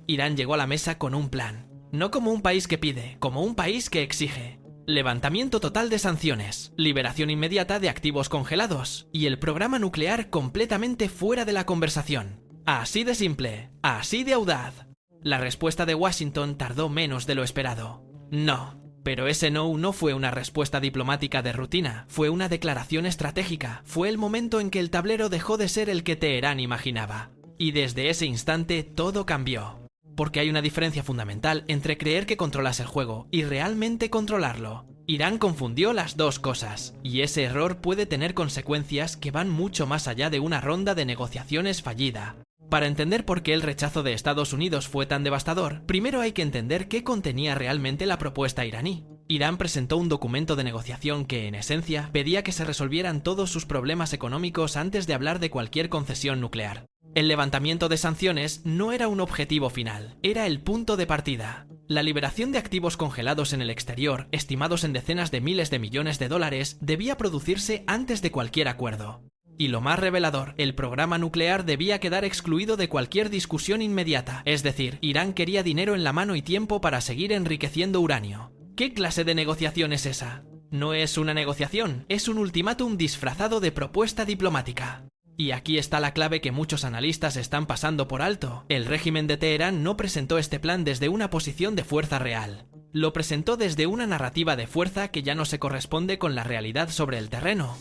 Irán llegó a la mesa con un plan. No como un país que pide, como un país que exige. Levantamiento total de sanciones, liberación inmediata de activos congelados y el programa nuclear completamente fuera de la conversación. Así de simple, así de audaz. La respuesta de Washington tardó menos de lo esperado. No. Pero ese no fue una respuesta diplomática de rutina, fue una declaración estratégica, fue el momento en que el tablero dejó de ser el que Teherán imaginaba. Y desde ese instante todo cambió. Porque hay una diferencia fundamental entre creer que controlas el juego y realmente controlarlo. Irán confundió las dos cosas, y ese error puede tener consecuencias que van mucho más allá de una ronda de negociaciones fallida. Para entender por qué el rechazo de Estados Unidos fue tan devastador, primero hay que entender qué contenía realmente la propuesta iraní. Irán presentó un documento de negociación que, en esencia, pedía que se resolvieran todos sus problemas económicos antes de hablar de cualquier concesión nuclear. El levantamiento de sanciones no era un objetivo final, era el punto de partida. La liberación de activos congelados en el exterior, estimados en decenas de miles de millones de dólares, debía producirse antes de cualquier acuerdo. Y lo más revelador, el programa nuclear debía quedar excluido de cualquier discusión inmediata, es decir, Irán quería dinero en la mano y tiempo para seguir enriqueciendo uranio. ¿Qué clase de negociación es esa? No es una negociación, es un ultimátum disfrazado de propuesta diplomática. Y aquí está la clave que muchos analistas están pasando por alto. El régimen de Teherán no presentó este plan desde una posición de fuerza real. Lo presentó desde una narrativa de fuerza que ya no se corresponde con la realidad sobre el terreno.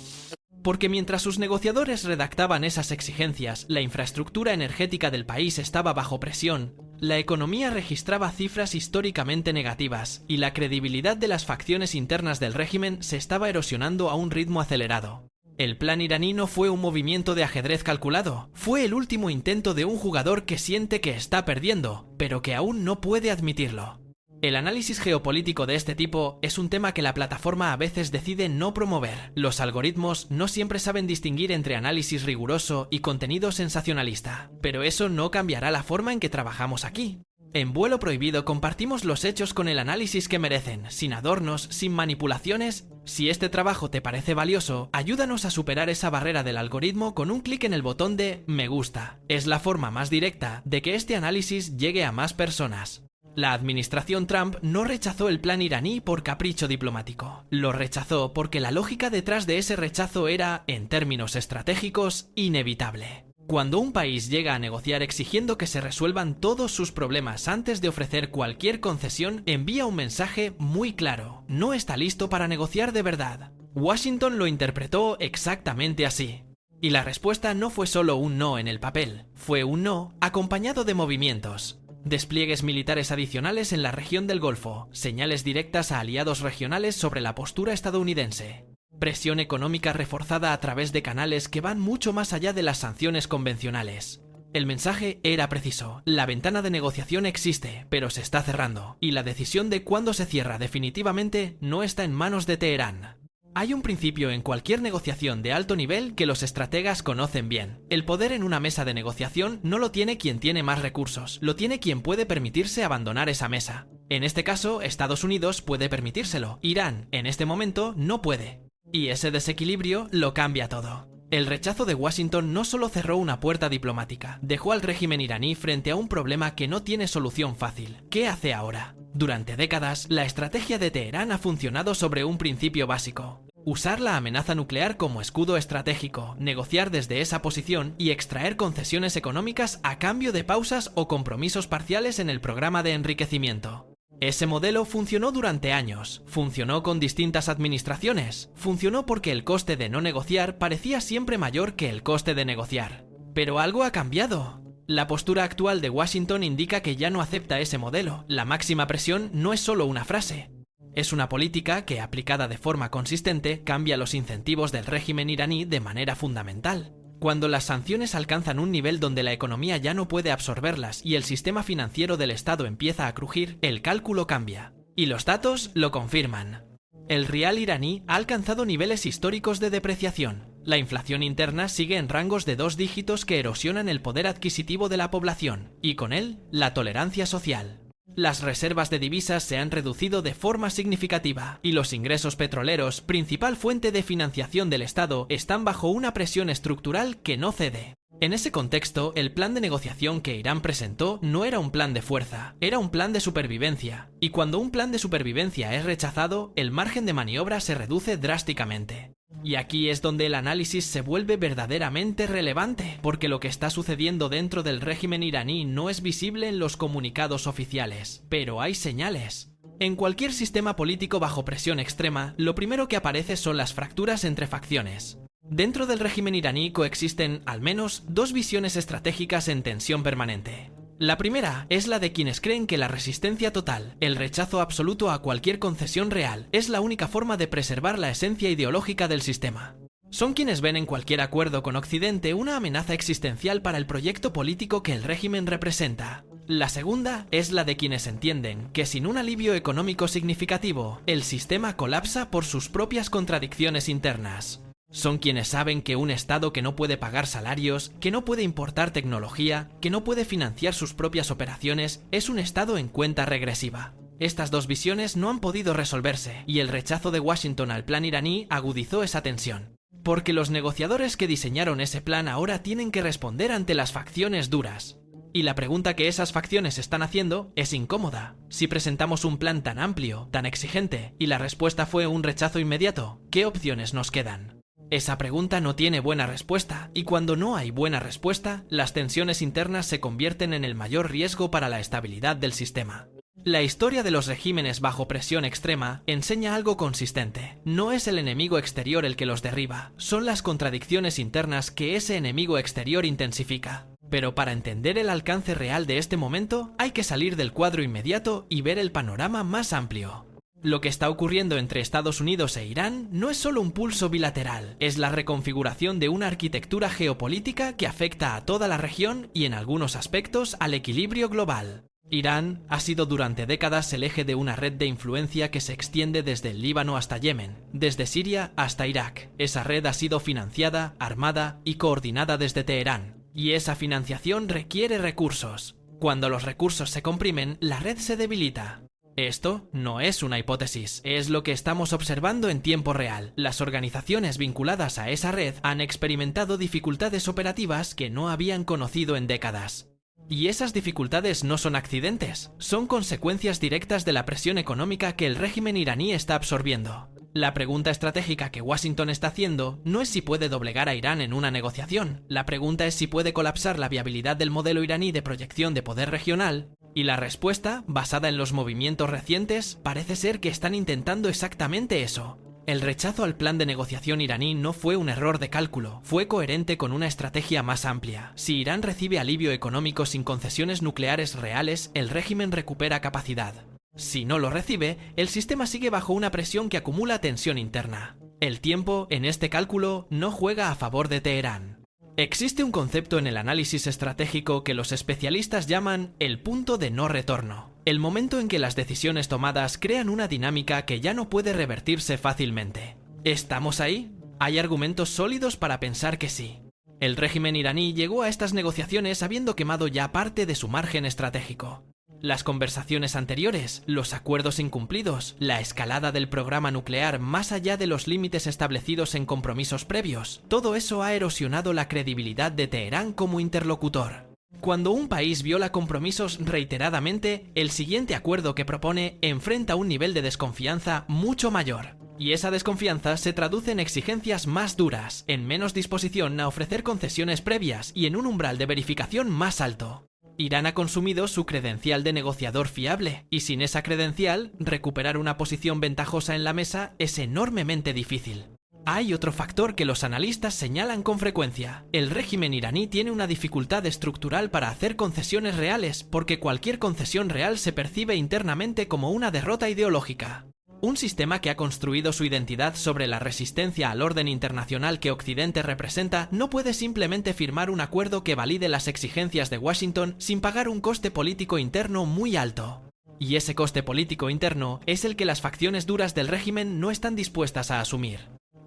Porque mientras sus negociadores redactaban esas exigencias, la infraestructura energética del país estaba bajo presión, la economía registraba cifras históricamente negativas y la credibilidad de las facciones internas del régimen se estaba erosionando a un ritmo acelerado. El plan iraní no fue un movimiento de ajedrez calculado, fue el último intento de un jugador que siente que está perdiendo, pero que aún no puede admitirlo. El análisis geopolítico de este tipo es un tema que la plataforma a veces decide no promover. Los algoritmos no siempre saben distinguir entre análisis riguroso y contenido sensacionalista, pero eso no cambiará la forma en que trabajamos aquí. En Vuelo Prohibido compartimos los hechos con el análisis que merecen, sin adornos, sin manipulaciones. Si este trabajo te parece valioso, ayúdanos a superar esa barrera del algoritmo con un clic en el botón de Me gusta. Es la forma más directa de que este análisis llegue a más personas. La administración Trump no rechazó el plan iraní por capricho diplomático. Lo rechazó porque la lógica detrás de ese rechazo era, en términos estratégicos, inevitable. Cuando un país llega a negociar exigiendo que se resuelvan todos sus problemas antes de ofrecer cualquier concesión, envía un mensaje muy claro: no está listo para negociar de verdad. Washington lo interpretó exactamente así. Y la respuesta no fue solo un no en el papel, fue un no acompañado de movimientos. Despliegues militares adicionales en la región del Golfo, señales directas a aliados regionales sobre la postura estadounidense. Presión económica reforzada a través de canales que van mucho más allá de las sanciones convencionales. El mensaje era preciso: la ventana de negociación existe, pero se está cerrando, y la decisión de cuándo se cierra definitivamente no está en manos de Teherán. Hay un principio en cualquier negociación de alto nivel que los estrategas conocen bien. El poder en una mesa de negociación no lo tiene quien tiene más recursos, lo tiene quien puede permitirse abandonar esa mesa. En este caso, Estados Unidos puede permitírselo, Irán, en este momento, no puede. Y ese desequilibrio lo cambia todo. El rechazo de Washington no solo cerró una puerta diplomática, dejó al régimen iraní frente a un problema que no tiene solución fácil. ¿Qué hace ahora? Durante décadas, la estrategia de Teherán ha funcionado sobre un principio básico: usar la amenaza nuclear como escudo estratégico, negociar desde esa posición y extraer concesiones económicas a cambio de pausas o compromisos parciales en el programa de enriquecimiento. Ese modelo funcionó durante años, funcionó con distintas administraciones, funcionó porque el coste de no negociar parecía siempre mayor que el coste de negociar. Pero algo ha cambiado. La postura actual de Washington indica que ya no acepta ese modelo. La máxima presión no es solo una frase. Es una política que, aplicada de forma consistente, cambia los incentivos del régimen iraní de manera fundamental. Cuando las sanciones alcanzan un nivel donde la economía ya no puede absorberlas y el sistema financiero del Estado empieza a crujir, el cálculo cambia. Y los datos lo confirman. El rial iraní ha alcanzado niveles históricos de depreciación. La inflación interna sigue en rangos de 2 dígitos que erosionan el poder adquisitivo de la población, y con él, la tolerancia social. Las reservas de divisas se han reducido de forma significativa y los ingresos petroleros, principal fuente de financiación del Estado, están bajo una presión estructural que no cede. En ese contexto, el plan de negociación que Irán presentó no era un plan de fuerza, era un plan de supervivencia, y cuando un plan de supervivencia es rechazado, el margen de maniobra se reduce drásticamente. Y aquí es donde el análisis se vuelve verdaderamente relevante, porque lo que está sucediendo dentro del régimen iraní no es visible en los comunicados oficiales, pero hay señales. En cualquier sistema político bajo presión extrema, lo primero que aparece son las fracturas entre facciones. Dentro del régimen iraní coexisten, al menos, dos visiones estratégicas en tensión permanente. La primera es la de quienes creen que la resistencia total, el rechazo absoluto a cualquier concesión real, es la única forma de preservar la esencia ideológica del sistema. Son quienes ven en cualquier acuerdo con Occidente una amenaza existencial para el proyecto político que el régimen representa. La segunda es la de quienes entienden que sin un alivio económico significativo, el sistema colapsa por sus propias contradicciones internas. Son quienes saben que un Estado que no puede pagar salarios, que no puede importar tecnología, que no puede financiar sus propias operaciones, es un Estado en cuenta regresiva. Estas dos visiones no han podido resolverse, y el rechazo de Washington al plan iraní agudizó esa tensión. Porque los negociadores que diseñaron ese plan ahora tienen que responder ante las facciones duras. Y la pregunta que esas facciones están haciendo es incómoda. Si presentamos un plan tan amplio, tan exigente, y la respuesta fue un rechazo inmediato, ¿qué opciones nos quedan? Esa pregunta no tiene buena respuesta, y cuando no hay buena respuesta, las tensiones internas se convierten en el mayor riesgo para la estabilidad del sistema. La historia de los regímenes bajo presión extrema enseña algo consistente. No es el enemigo exterior el que los derriba, son las contradicciones internas que ese enemigo exterior intensifica. Pero para entender el alcance real de este momento, hay que salir del cuadro inmediato y ver el panorama más amplio. Lo que está ocurriendo entre Estados Unidos e Irán no es solo un pulso bilateral, es la reconfiguración de una arquitectura geopolítica que afecta a toda la región y en algunos aspectos al equilibrio global. Irán ha sido durante décadas el eje de una red de influencia que se extiende desde el Líbano hasta Yemen, desde Siria hasta Irak. Esa red ha sido financiada, armada y coordinada desde Teherán, y esa financiación requiere recursos. Cuando los recursos se comprimen, la red se debilita. Esto no es una hipótesis, es lo que estamos observando en tiempo real. Las organizaciones vinculadas a esa red han experimentado dificultades operativas que no habían conocido en décadas. Y esas dificultades no son accidentes, son consecuencias directas de la presión económica que el régimen iraní está absorbiendo. La pregunta estratégica que Washington está haciendo no es si puede doblegar a Irán en una negociación, la pregunta es si puede colapsar la viabilidad del modelo iraní de proyección de poder regional, y la respuesta, basada en los movimientos recientes, parece ser que están intentando exactamente eso. El rechazo al plan de negociación iraní no fue un error de cálculo, fue coherente con una estrategia más amplia. Si Irán recibe alivio económico sin concesiones nucleares reales, el régimen recupera capacidad. Si no lo recibe, el sistema sigue bajo una presión que acumula tensión interna. El tiempo, en este cálculo, no juega a favor de Teherán. Existe un concepto en el análisis estratégico que los especialistas llaman el punto de no retorno, el momento en que las decisiones tomadas crean una dinámica que ya no puede revertirse fácilmente. ¿Estamos ahí? Hay argumentos sólidos para pensar que sí. El régimen iraní llegó a estas negociaciones habiendo quemado ya parte de su margen estratégico. Las conversaciones anteriores, los acuerdos incumplidos, la escalada del programa nuclear más allá de los límites establecidos en compromisos previos, todo eso ha erosionado la credibilidad de Teherán como interlocutor. Cuando un país viola compromisos reiteradamente, el siguiente acuerdo que propone enfrenta un nivel de desconfianza mucho mayor. Y esa desconfianza se traduce en exigencias más duras, en menos disposición a ofrecer concesiones previas y en un umbral de verificación más alto. Irán ha consumido su credencial de negociador fiable, y sin esa credencial, recuperar una posición ventajosa en la mesa es enormemente difícil. Hay otro factor que los analistas señalan con frecuencia. El régimen iraní tiene una dificultad estructural para hacer concesiones reales, porque cualquier concesión real se percibe internamente como una derrota ideológica. Un sistema que ha construido su identidad sobre la resistencia al orden internacional que Occidente representa no puede simplemente firmar un acuerdo que valide las exigencias de Washington sin pagar un coste político interno muy alto. Y ese coste político interno es el que las facciones duras del régimen no están dispuestas a asumir.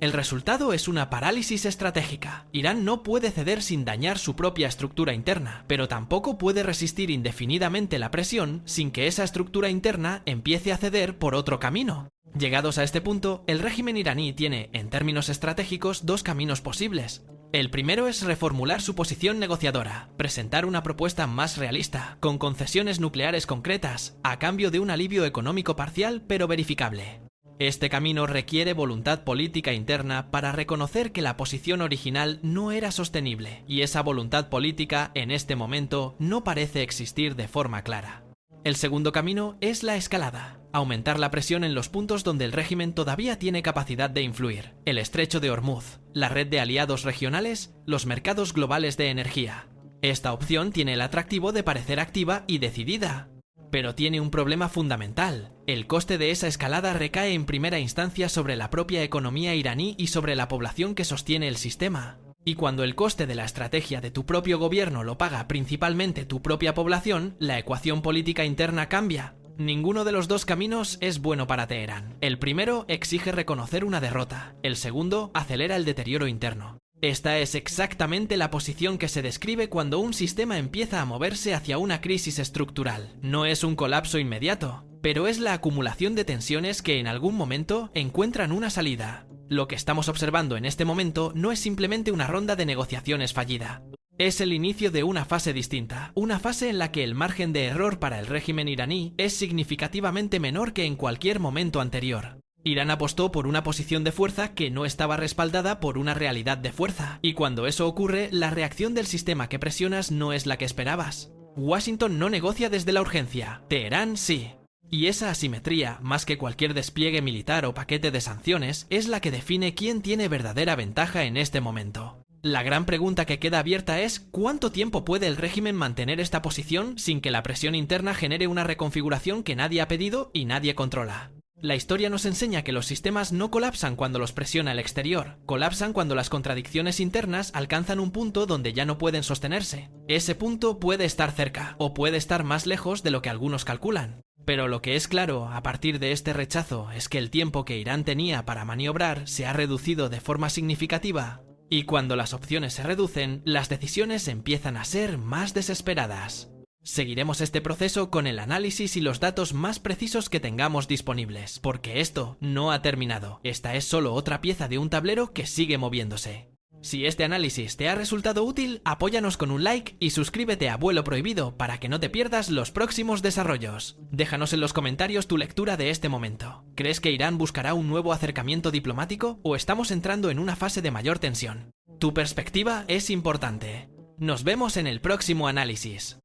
El resultado es una parálisis estratégica. Irán no puede ceder sin dañar su propia estructura interna, pero tampoco puede resistir indefinidamente la presión sin que esa estructura interna empiece a ceder por otro camino. Llegados a este punto, el régimen iraní tiene, en términos estratégicos, dos caminos posibles. El primero es reformular su posición negociadora, presentar una propuesta más realista, con concesiones nucleares concretas, a cambio de un alivio económico parcial pero verificable. Este camino requiere voluntad política interna para reconocer que la posición original no era sostenible, y esa voluntad política en este momento no parece existir de forma clara. El segundo camino es la escalada, aumentar la presión en los puntos donde el régimen todavía tiene capacidad de influir: el estrecho de Hormuz, la red de aliados regionales, los mercados globales de energía. Esta opción tiene el atractivo de parecer activa y decidida, pero tiene un problema fundamental. El coste de esa escalada recae en primera instancia sobre la propia economía iraní y sobre la población que sostiene el sistema. Y cuando el coste de la estrategia de tu propio gobierno lo paga principalmente tu propia población, la ecuación política interna cambia. Ninguno de los dos caminos es bueno para Teherán. El primero exige reconocer una derrota, el segundo acelera el deterioro interno. Esta es exactamente la posición que se describe cuando un sistema empieza a moverse hacia una crisis estructural. No es un colapso inmediato, pero es la acumulación de tensiones que en algún momento encuentran una salida. Lo que estamos observando en este momento no es simplemente una ronda de negociaciones fallida. Es el inicio de una fase distinta, una fase en la que el margen de error para el régimen iraní es significativamente menor que en cualquier momento anterior. Irán apostó por una posición de fuerza que no estaba respaldada por una realidad de fuerza, y cuando eso ocurre, la reacción del sistema que presionas no es la que esperabas. Washington no negocia desde la urgencia, Teherán sí. Y esa asimetría, más que cualquier despliegue militar o paquete de sanciones, es la que define quién tiene verdadera ventaja en este momento. La gran pregunta que queda abierta es ¿cuánto tiempo puede el régimen mantener esta posición sin que la presión interna genere una reconfiguración que nadie ha pedido y nadie controla? La historia nos enseña que los sistemas no colapsan cuando los presiona el exterior, colapsan cuando las contradicciones internas alcanzan un punto donde ya no pueden sostenerse. Ese punto puede estar cerca, o puede estar más lejos de lo que algunos calculan. Pero lo que es claro a partir de este rechazo es que el tiempo que Irán tenía para maniobrar se ha reducido de forma significativa, y cuando las opciones se reducen, las decisiones empiezan a ser más desesperadas. Seguiremos este proceso con el análisis y los datos más precisos que tengamos disponibles, porque esto no ha terminado. Esta es solo otra pieza de un tablero que sigue moviéndose. Si este análisis te ha resultado útil, apóyanos con un like y suscríbete a Vuelo Prohibido para que no te pierdas los próximos desarrollos. Déjanos en los comentarios tu lectura de este momento. ¿Crees que Irán buscará un nuevo acercamiento diplomático o estamos entrando en una fase de mayor tensión? Tu perspectiva es importante. Nos vemos en el próximo análisis.